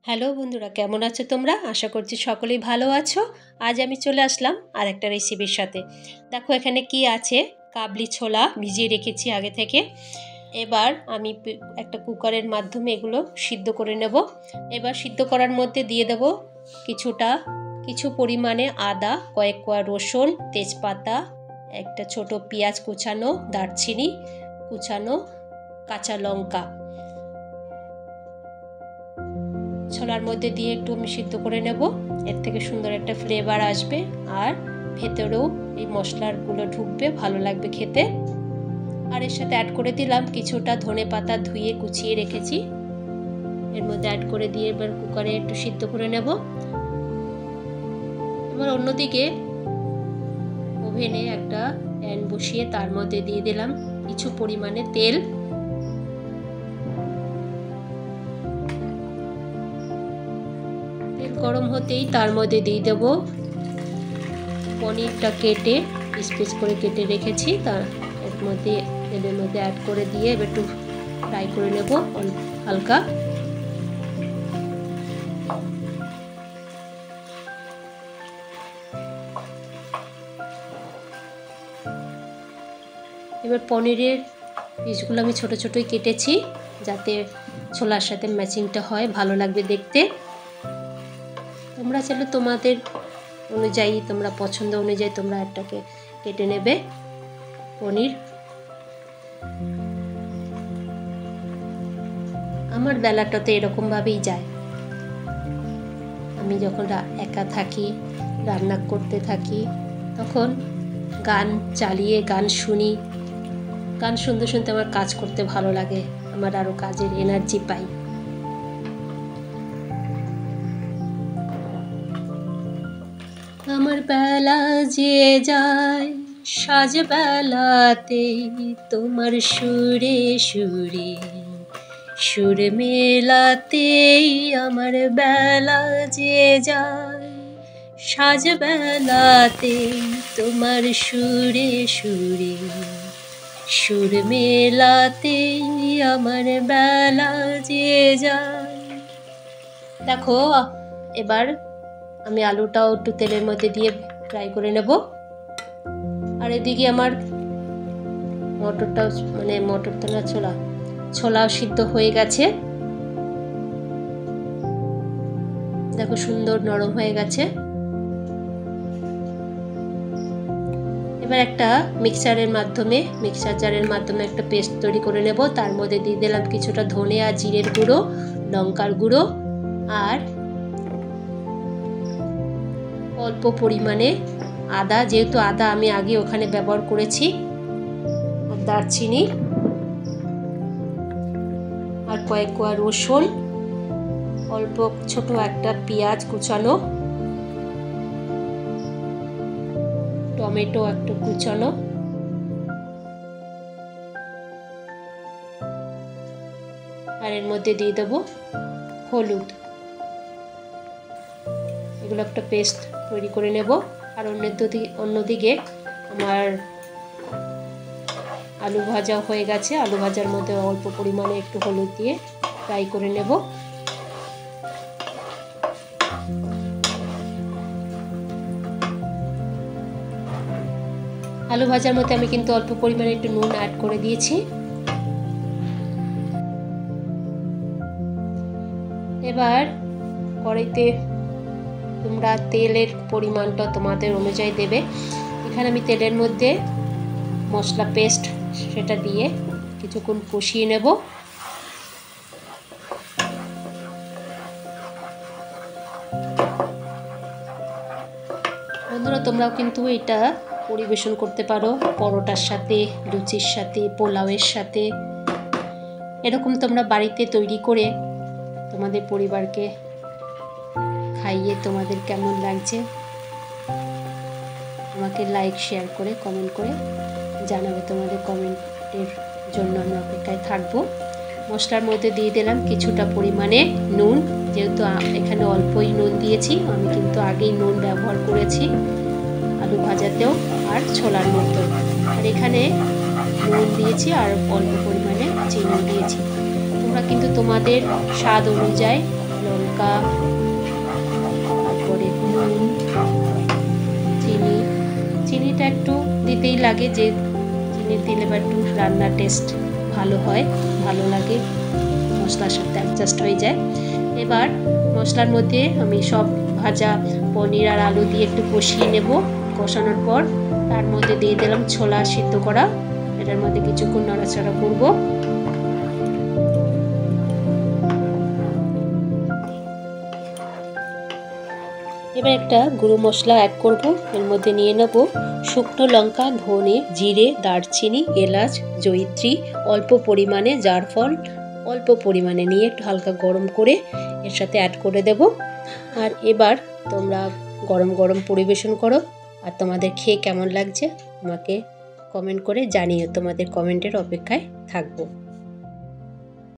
Hello বন্ধুরা, কেমন আছো তোমরা? আশা করছি সকলেই ভালো আছো। আজ আমি চলে আসলাম আর একটা রেসিপির সাথে। দেখো এখানে কি আছে, কাবলি ছোলা ভিজিয়ে রেখেছি আগে থেকে। এবার আমি একটা কুকারের মাধ্যমে এগুলো সিদ্ধ করে নেব। এবার সিদ্ধ করার মধ্যে দিয়ে দেব কিছু পরিমাণে আদা, কয়েক কোয়া রসুন, তেজপাতা, একটা ছোট পেঁয়াজ কুচানো, দারচিনি কুচানো, কাঁচা লঙ্কা ছোলার মধ্যে দিয়ে একটু আমি সিদ্ধ করে নেব। এর থেকে সুন্দর একটা ফ্লেভার আসবে আর ভেতরেও এই মশলাগুলো ঢুকবে, ভালো লাগবে খেতে। আর এর সাথে অ্যাড করে দিলাম কিছুটা ধনেপাতা ধুয়ে কুচিয়ে রেখেছি, এর মধ্যে অ্যাড করে দিয়ে এবার কুকারে একটু সিদ্ধ করে নেব। এবার অন্যদিকে ওভেনে একটা প্যান বসিয়ে তার মধ্যে দিয়ে দিলাম কিছু পরিমাণে তেল। গরম হতেই তার মধ্যে দিয়ে দেব পনিরটা কেটে পিস পিস করে কেটে রেখেছি, তার এর মধ্যে তেলের মধ্যে অ্যাড করে দিয়ে এবার একটু ফ্রাই করে নেব হালকা। এবার পনিরের পিসগুলো আমি ছোট ছোটই কেটেছি যাতে ছোলার সাথে ম্যাচিংটা হয়, ভালো লাগবে দেখতে। তোমরা চাইলে তোমাদের অনুযায়ী, তোমরা পছন্দ অনুযায়ী তোমরা এটাকে কেটে নেবে পনির। আমার বেলাটা তো এরকমভাবেই যায়। আমি যখন একা থাকি, রান্না করতে থাকি, তখন গান চালিয়ে গান শুনি। গান শুনতে শুনতে আমার কাজ করতে ভালো লাগে, আমার আরও কাজের এনার্জি পাই। আমার বেলা যে যায় সাজ বেলাতে, তোমার সুরে সুরে সুর মেলাতেই আমার বেলা যে যায় সাজ বেলাতে, তোমার সুরে সুরে সুর মেলাতেই আমার বেলা যে যায়। দেখো এবার আমি আলুটাও একটু তেলের মধ্যে দিয়ে ফ্রাই করে নেব। আর এদিকে আমার ছোলাও সিদ্ধ হয়ে গেছে। দেখো সুন্দর নরম হয়ে গেছে। এবার একটা মিক্সার জারের মাধ্যমে একটা পেস্ট তৈরি করে নেব। তার মধ্যে দিয়ে দিলাম কিছুটা ধনে আর জিরের গুঁড়ো, লঙ্কার গুঁড়ো আর অল্প পরিমাণে আদা, যেহেতু আদা আমি আগে ওখানে ব্যবহার করেছি, আর দারচিনি আর কয়েক কোয়া রসুন, অল্প ছোট একটা পেঁয়াজ কুচানো, টমেটো একটু কুচানো, আর এর মধ্যে দিয়ে দেবো হলুদ। এগুলো একটা পেস্ট তৈরি করে নেব। আর অন্যদিকে আমার আলু ভাজা হয়ে গেছে। আলু ভাজার মধ্যে অল্প পরিমাণে একটু হলুদ দিয়ে ফ্রাই করে নেব। আলু ভাজার মধ্যে আমি কিন্তু অল্প পরিমাণে একটু নুন অ্যাড করে দিয়েছি। এবার কড়াইতে তোমরা তেলের পরিমাণটা তোমাদের অনুযায়ী দেবে। এখানে আমি তেলের মধ্যে মশলা পেস্ট সেটা দিয়ে কিছুক্ষণ কষিয়ে নেব। বন্ধুরা, তোমরাও কিন্তু এটা পরিবেশন করতে পারো পরোটার সাথে, লুচির সাথে, পোলাওয়ের সাথে। এরকম তোমরা বাড়িতে তৈরি করে তোমাদের পরিবারকে খাইয়ে তোমাদের কেমন লাগছে আমাকে লাইক শেয়ার করে কমেন্ট করে জানাবে। তোমাদের কমেন্টের জন্য আমি অপেক্ষায় থাকবো। মশলার মধ্যে দিয়ে দিলাম কিছুটা পরিমাণে নুন, যেহেতু এখানে অল্পই নুন দিয়েছি, আমি কিন্তু আগেই নুন ব্যবহার করেছি আলু ভাজাতেও আর ছোলার মধ্যে। আর এখানে নুন দিয়েছি আর অল্প পরিমাণে চিনি দিয়েছি। তোমরা কিন্তু তোমাদের স্বাদ অনুযায়ী লঙ্কা, তারপরে নুন, চিনি। চিনিটা একটু দিতেই লাগে, যে চিনি দিলে বা একটু রান্নার টেস্ট ভালো হয়, ভালো লাগে, মশলার সাথে অ্যাডজাস্ট হয়ে যায়। এবার মশলার মধ্যে আমি সব ভাজা পনির আর আলু দিয়ে একটু কষিয়ে নেব। কষানোর পর তার মধ্যে দিয়ে দিলাম ছোলা সিদ্ধ করা, এটার মধ্যে কিছুক্ষণ নাড়াচাড়া করব। এবার একটা গুঁড়ো মশলা অ্যাড করব। এর মধ্যে নিয়ে নেব শুকনো লঙ্কা, ধনে, জিরে, দারচিনি, এলাচ, জয়িত্রী, অল্প পরিমাণে জায়ফল, অল্প পরিমাণে নিয়ে একটু হালকা গরম করে এর সাথে অ্যাড করে দেব। আর এবার তোমরা গরম গরম পরিবেশন করো। আর তোমাদের খেয়ে কেমন লাগছে আমাকে কমেন্ট করে জানিও, তোমাদের কমেন্টের অপেক্ষায় থাকবো।